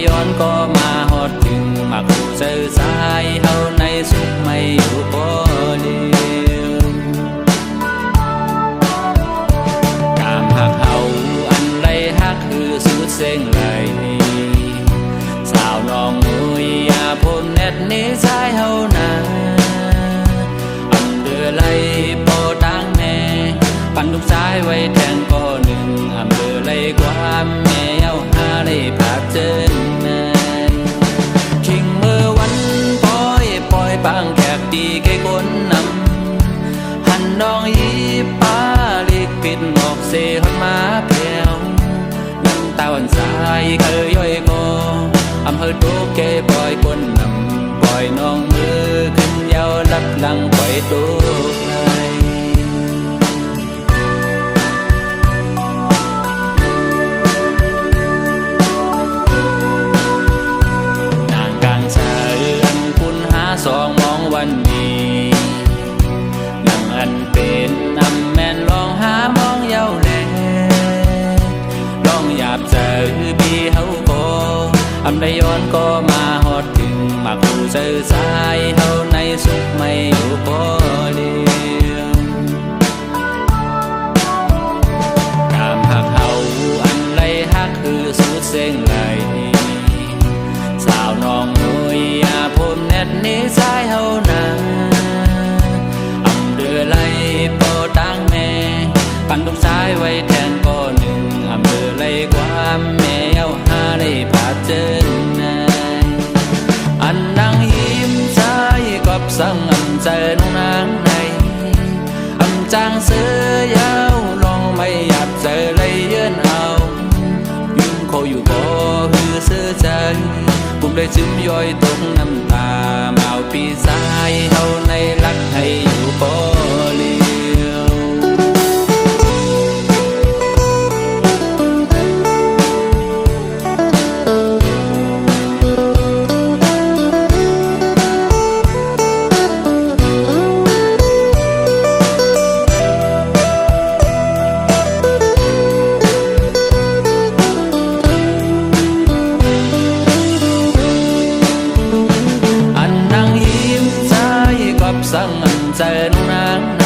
ย้อนก็มาฮอดถึงมาคู่เจอสายเฮาในสุขไม่อยู่พอเดียวกามหักเฮาอันไรฮักคือสุดเส้งไหลสาวน้องมุยอย่าผมเน็ดนี้สายเฮานาอันเดือไหลโปตังแม่ปั่นทุกสายไว้แทงก็หนึ่งอำเภอไหลความแม่เย้าหาได้ผาเจอคิงเมื่อวันปล่อยบางแขกดีแก่คนนำหันน้องยีป้าลิกปิดหมอกเสหดมาแผ่วน้ำตาวันสายเคยย่อยคออำเภอโตเกปล่อยคนนำปล่อยน้องมือขึ้นยาวลับหลังปล่อยตัวไกลสองมองวันนี้นังอันเป็นนำแม่นลองหามองเย้าแลลองหยาบเจอบีเฮาก็อำได้ย้อนก็มาฮอดถึงมาคู่เจอสายเฮาในสุขไม่อยู่พอเดียวกามหักเฮาอันไรฮักคือสุดเส้งไหลสาวน้องนุยอย่าผมเน็ดนี้สายเฮานาอำเดือไหลโปตังแม่ปั่นทุกสายไว้แทนก็หนึ่งอำเดือไหลความแม่เย้าหาได้ผาเจอนายอันนั่งยิ้มสายกับสังอำใจน้องนางในอำจางเสือยาวลองไม่หยับเจอเลยเยือนเอายุ่งโคอยู่บ่คือเสือใจปุ่มได้จิ้มย่อยตกน้ำตาเมาปีสายเฮาในรักให้อยู่บ่เลียวสั่งอันใจน้องนางใน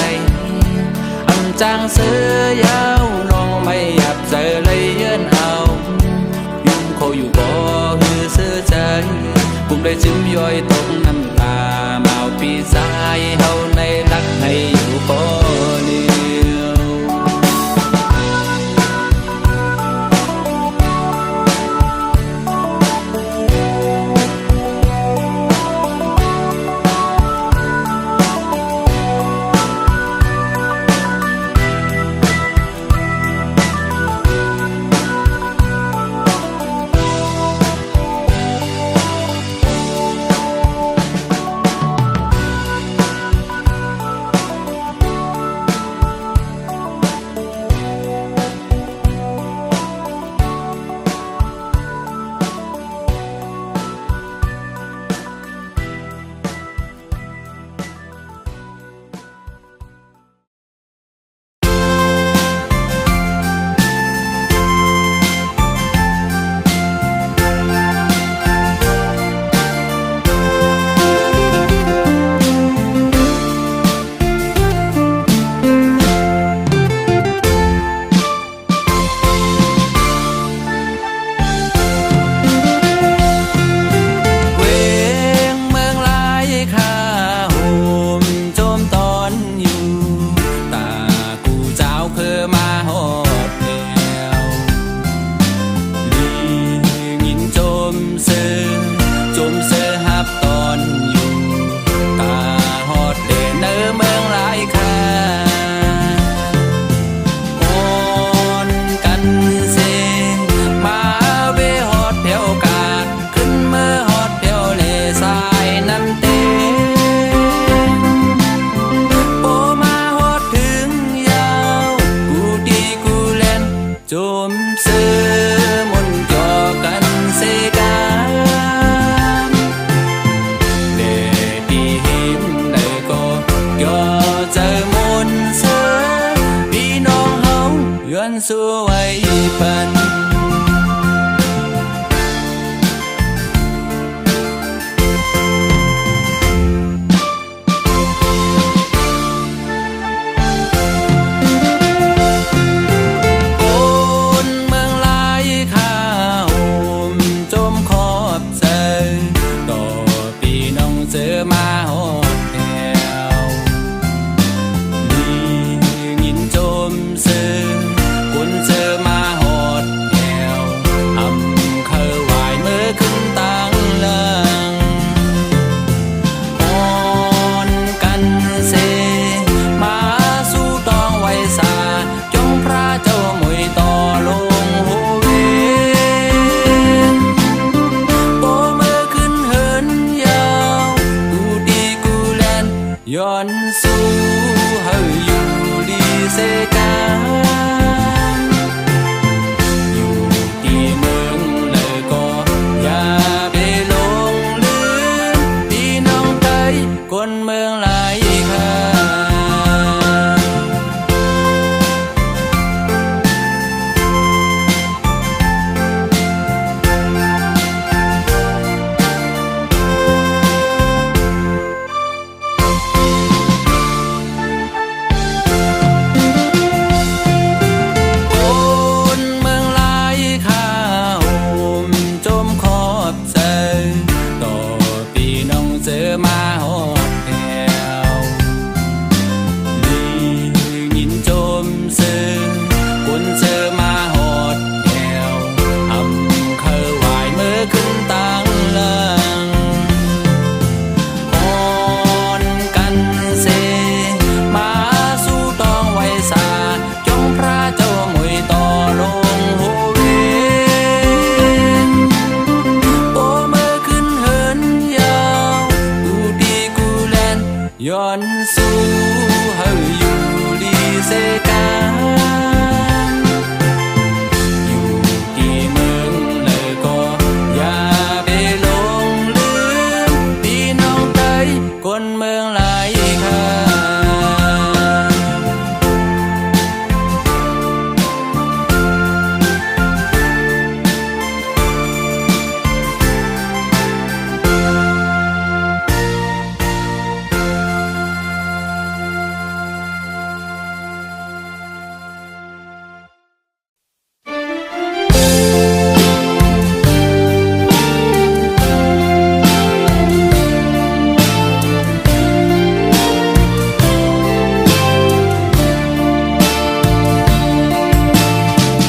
อันจางเสือยาวลองไม่หยับเจอเลยเยือนเอายุ่งโคอยู่บ่คือเสือใจปุ่มได้จิ้มย่อยตกน้ำตาเมาปีสายเฮาในรักให้อยู่บ่เดียวสวยปัน กาอยู่ที่เมืองเลยก็อย่าไปหลงลืมพี่น้องไทยคนเมืองหลายค่า คนเมืองหลายข้าวจมขอบใจต่อพี่น้องเจอมาหอดแถวลียินจมซื้อคนเจอมาหอดแถวอำเคอไหวเมื่อขึ้นตั้งหลังอ่อนกันเซมาสู้ตองไว้สาจงพระเจ้ามวยต่อลงโหเวนโตเมื่อขึ้นเหินยาวกูดีกูแลนย้อนสู้เฮาอยู่ดีเสกาอยู่ที่เมืองเลยก็อย่าไปหลงลืมพี่น้องไทยคนเมืองหลายค่า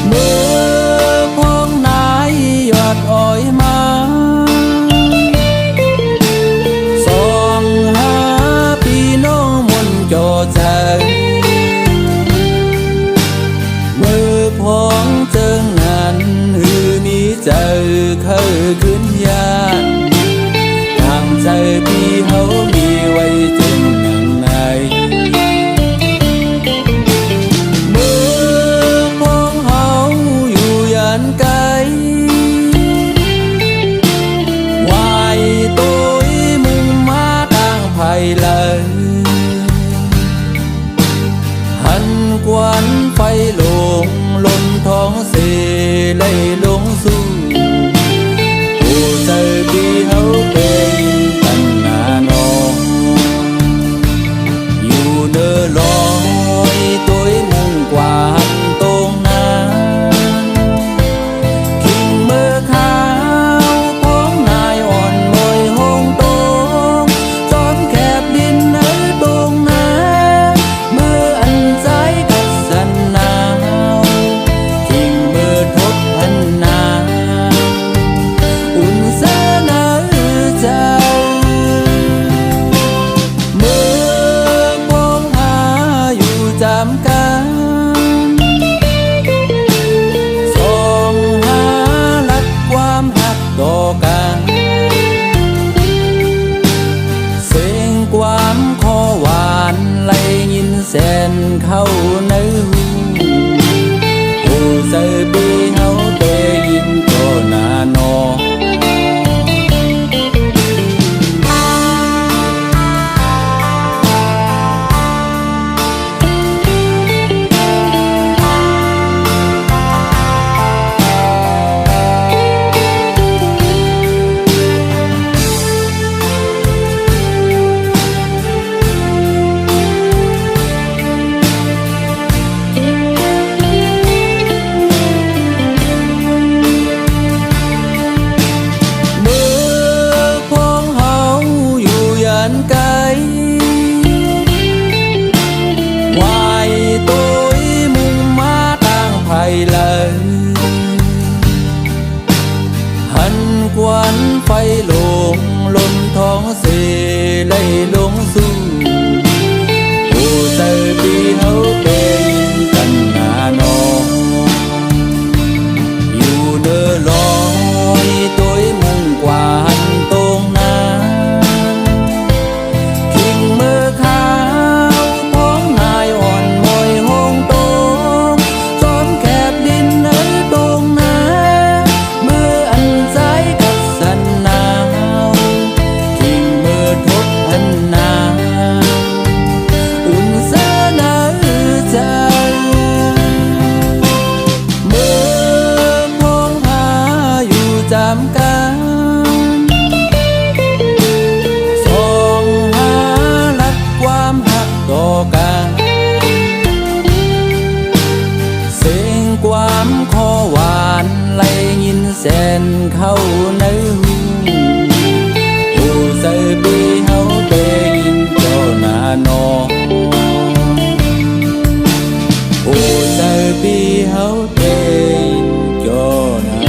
เมื่อพวกนายยอดอ้อยมาส่องหาพี่น้องมนต์จอใจเมื่อพองเจิงนั้นหือมีใจเคยขึ้นยานทางใจพี่เขามีไว้จนหนังใน เมื่อพวกเฮาอยู่ยันไกลวายตัวมุ่งมาทางไผ่เลยหันกวนไฟลงลนท้องเสเลยลงสู่ผู้ใจพี่เฮาเป็นกันหน้านองอยู่เนื้อลอยตัวมุ่งกวานตรงนั้นคิงเมื่อข้าวของนายอ่อนมวยหงตรงจอมแคบดินในตรงนั้นเมื่ออันใจกัดสันหนาวคิงเมื่อทบพันนา ำคอหวานไหลยินแสนเข้าในหูโอ้ใส่ปีเฮาเตยินเจ้าหน้านอโอ้ใส่ปีเฮาเตยินเจ้าหน้าน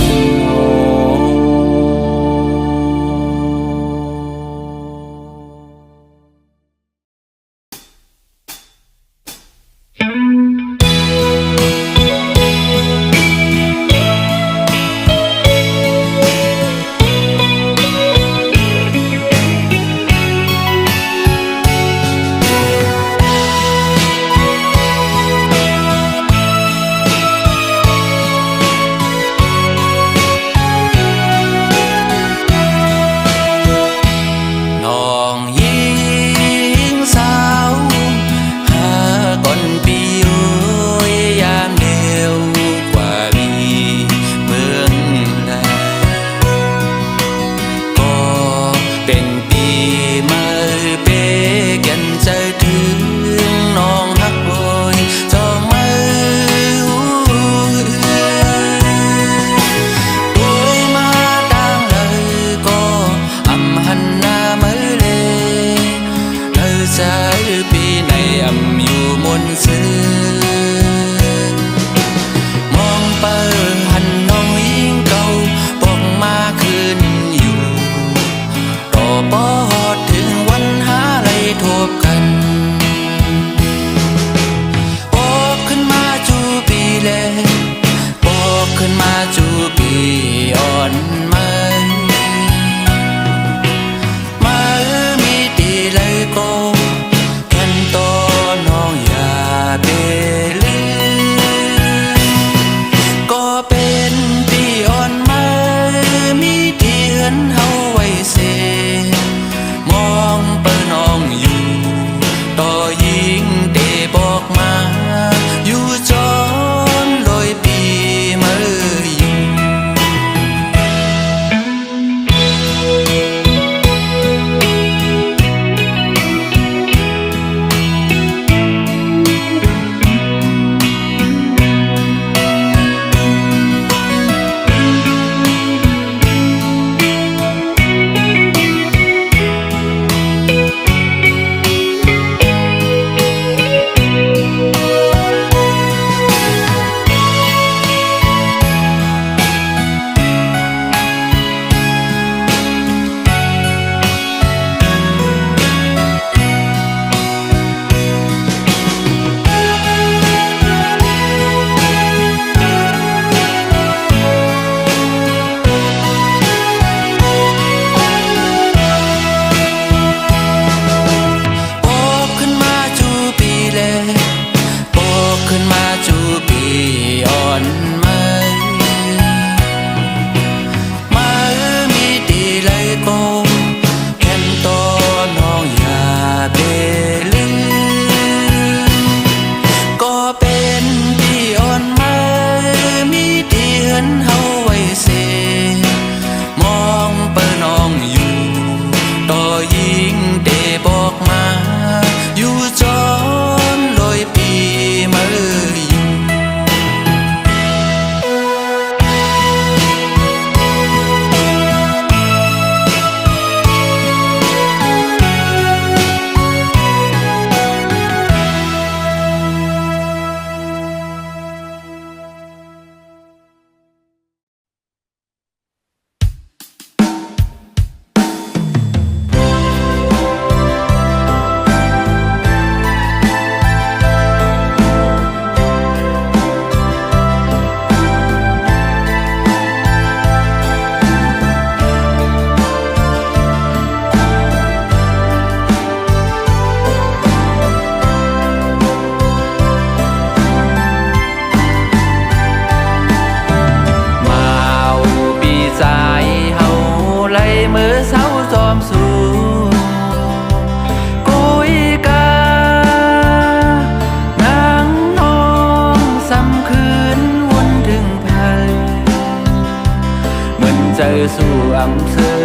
อสู่อำเภอ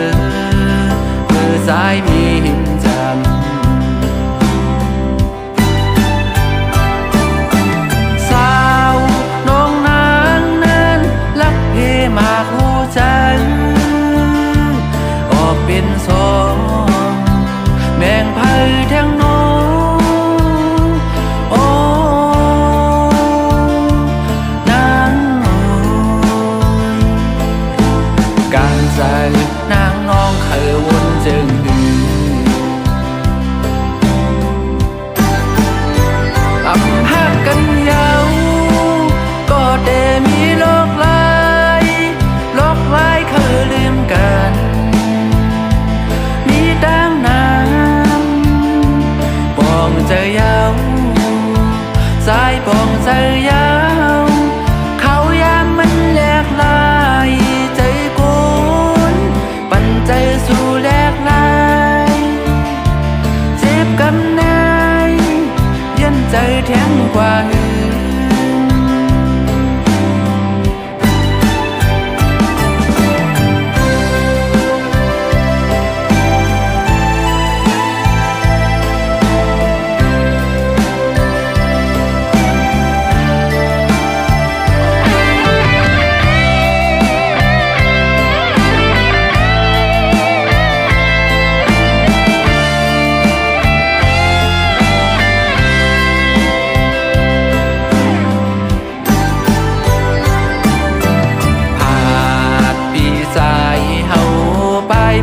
มือซ้ายมีหินจำสาวน้องนางใน ปองใจยาวเขายามมันแหลกลายใจกุนปั่นใจสู่แหลกลายเจ็บกำนายเย็นใจแทงกว่าอื่น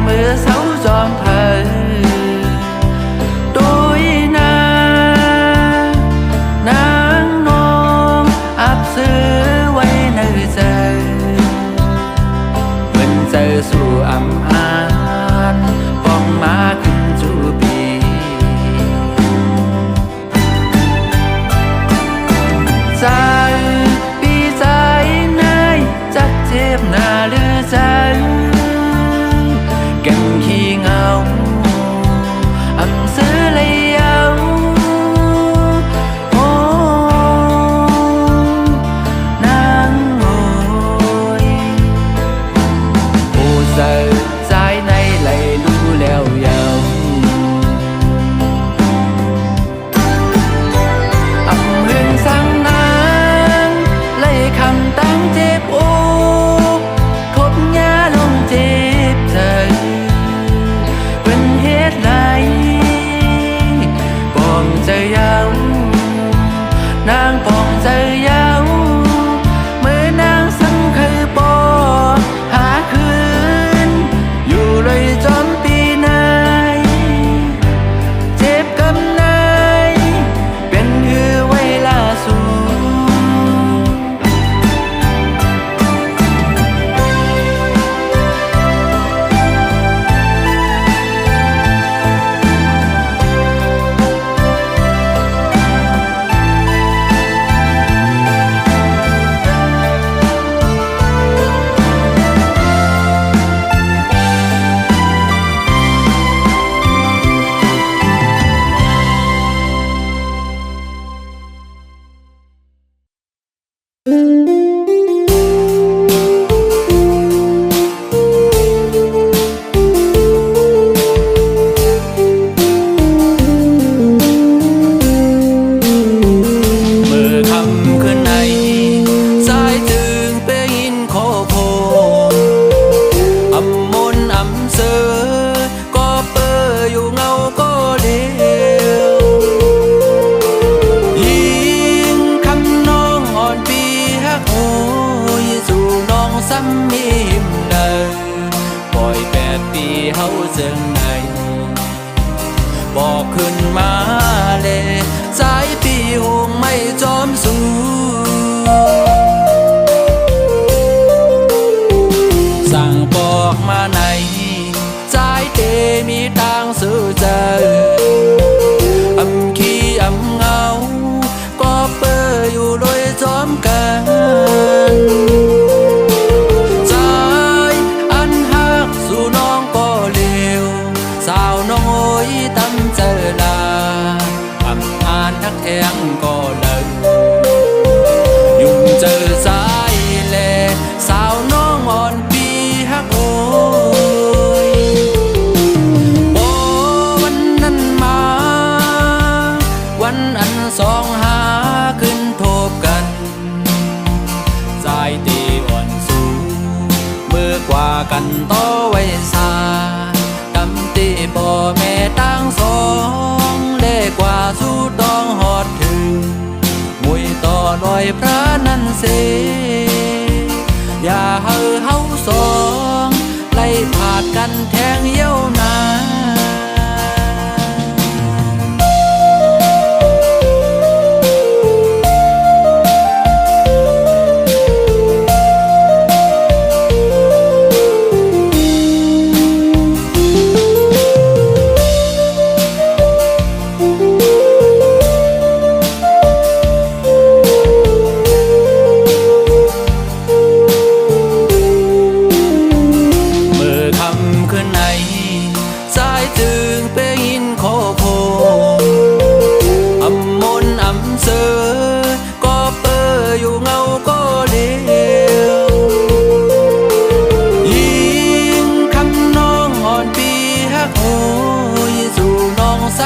มือเสาจอมเพลินโดยนางนองอับซื้อไว้ในใจเหมือนเจอสู่อำอานป้องมาขึ้นจูปีใจปีใจนายจักเจ็บหน้าหรือใจแก่นขี้เงาอำซื้อเลยเอาโอ้นางโอยผู้เสิร์ใจในไหลรู้แล้วยาวอำหึงสั่งนางเลยคำตั้งเจ็บอกทบยาลงเจ็บใจปองใจยาวนางปองใจยาวมือนางสังเคยปอหาคืนอยู่เลยจอมปีนายเจ็บกำนายเป็นคือไว้ล่าสู่ซ้ำมีหิมเดินปล่อย8 ปีเฮาเจิงไหนบอกขึ้นมาเลยสายปีหงไม่จอมสู้สั่งบอกมาไหนสายเตมีทางสู้เจออำขี้อำเงาก็เปิดอยู่โดยจอมกันสาวน้อยตั้มเจอลาอำอ่านทักแทงก็เลยยุ่งเจอสายแลสาวน้องอ่อนปีฮักโอยโอ้วันนั้นมาวันอันสองหาขึ้นทบกันสายตีอ่อนสูงมือกว่ากันต่อไว้ซาตีบ่แม่ตั้งสองเล่กว่าสู้ต้องหอดถึงมวยต่อลอยพระนันเสอย่าเฮาสองไล่ผาดกันแทงเยี่ยวนา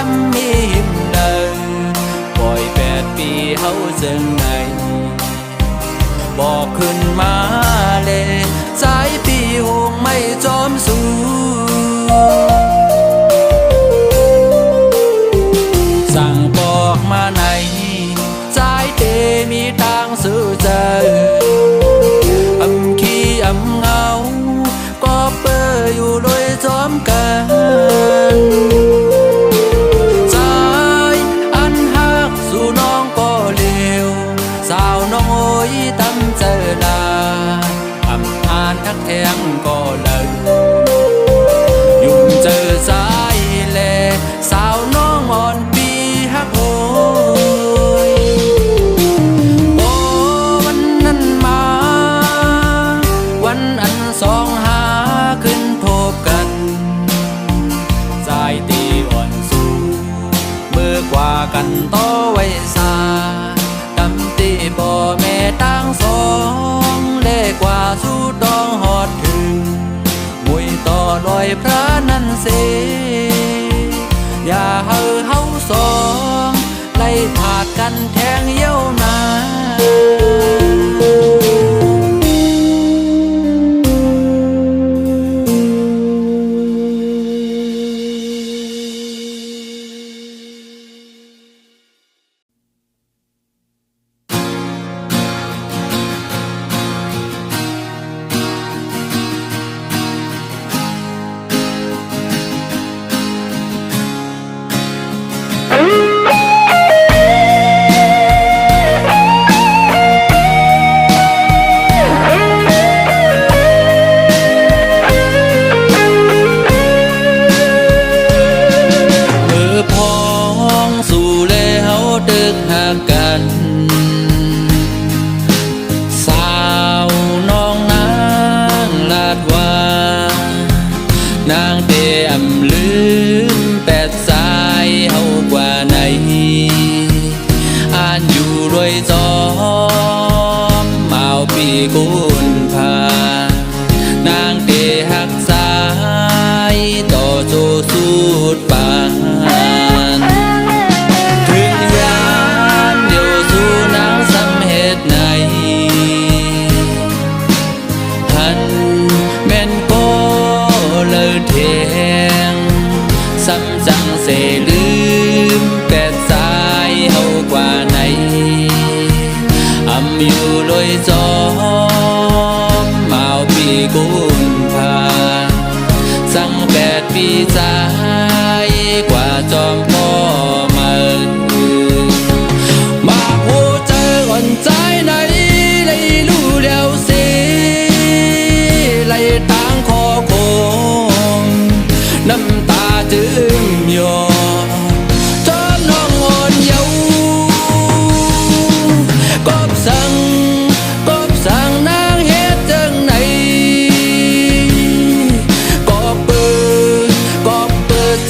ซ้ำมีหิมเดินปล่อย8 ปีเฮาจังไงบอกขึ้นมาเลยสายปีหงไม่จอมสูสั่งบอกมาไหนสายเตมีทางซื้อเจออำขี้อำเงาก็เปิดอยู่โดยจอมกันสายอันหักสู่น้องก็เร็วสาวน้องโอยตำเจอลาอำอ่านทักแทงก็เลยยุ่งเจอสายแลสาวน้องอ่อนปีหักโหยโอ้วันนั้นมาวันอันสองหาขึ้นพบกันสายตีอ่อนสูมือกว่ากันต่อไว้ซาตำตีบ่แม่ตั้งสองเล่กว่าสู้ดองหอดถึงมุยต่อลอยพระนันเสอย่าเฮาสองไล่ผาดกันแทงเย้านากันสาวน้องนางลาดว่านางเตอำลืม8 สายเฮากว่าไหนอ่านอยู่รวยจอมเมาปีกุนพานางเตหักสายต่อโจสูดปานซ้ำจังเสลืม8 สายเฮากว่าไหนอำอยู่ลอยจอมเมาปีกุนพาสั่ง8 ปีสายกว่าจอมพ่อมามาหูเจออ่อนใจไหนเลยรู้แล้วสิไหลทางคอโคงน้ำตาจึงหยดจนน้องอ่อนเยาว์กบสั่งนางเฮ็ดจังไหนก็เปิดใจ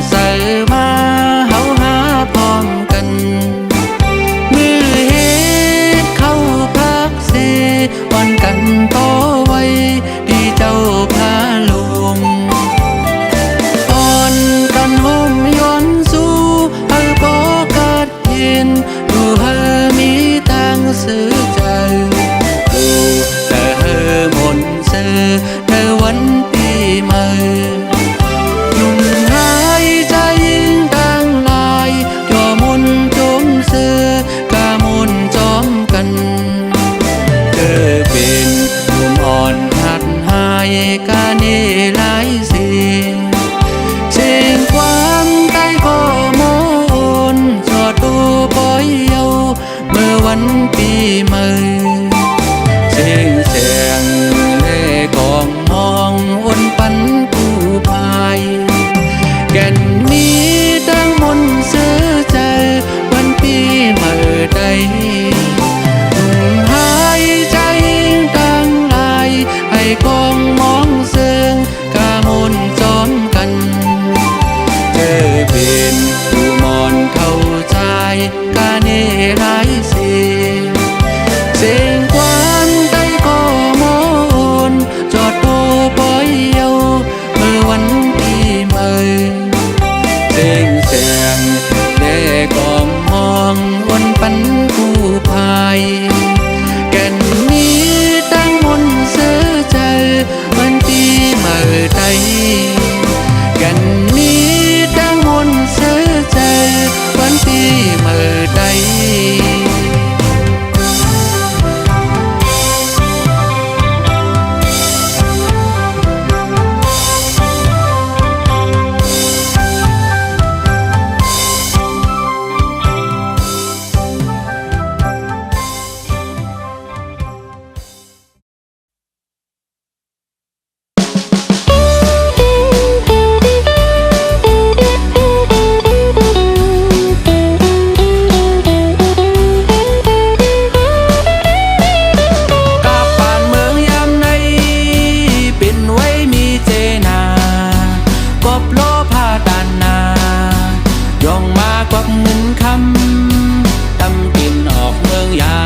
ใส่มาเฮาหาพร้อมกันมือเฮ็ดเข้าพักเสวันกันต่อไว้ที่เจ้าพาลงอ่อนกันห่มย้อนสู่เฮาบ่กัดเย็นดูเฮามีทางซื้อใจดูแต่เฮามนต์เสือในวันปีใหม่ยุ่งหายใจยิ่งดังลายจอมนจมเสือกามนจอมกันเธอเป็นหนุ่มอ่อนหัดหายกาเนหลายสิ่งเสียงความใต้ข้อมนจอดดูปล่อยเยาเมื่อวันปีใหม่เสียงแสงเล่กองมองวนปันผู้พายแก่นมีตั้งมนต์เสือใจวันปีใหม่ใดหายใจตั้งลายให้กองมองเสืองกามนจอมกันเธอเป็นผู้มอนเข้าใจกาเนหลายสิ่งเสียงความใต้ข้อมนจอดโตปล่อยเยาเมื่อวันปีใหม่เสียงแสงแด่กองมองวนปันผู้พายแก่นมีตั้งมนต์เสือใจวันปีใหม่ใดแก่นมีตั้งมนต์เสือใจวันปีใหม่ใดยองมากวักเงินคำตำกินออกเมืองยา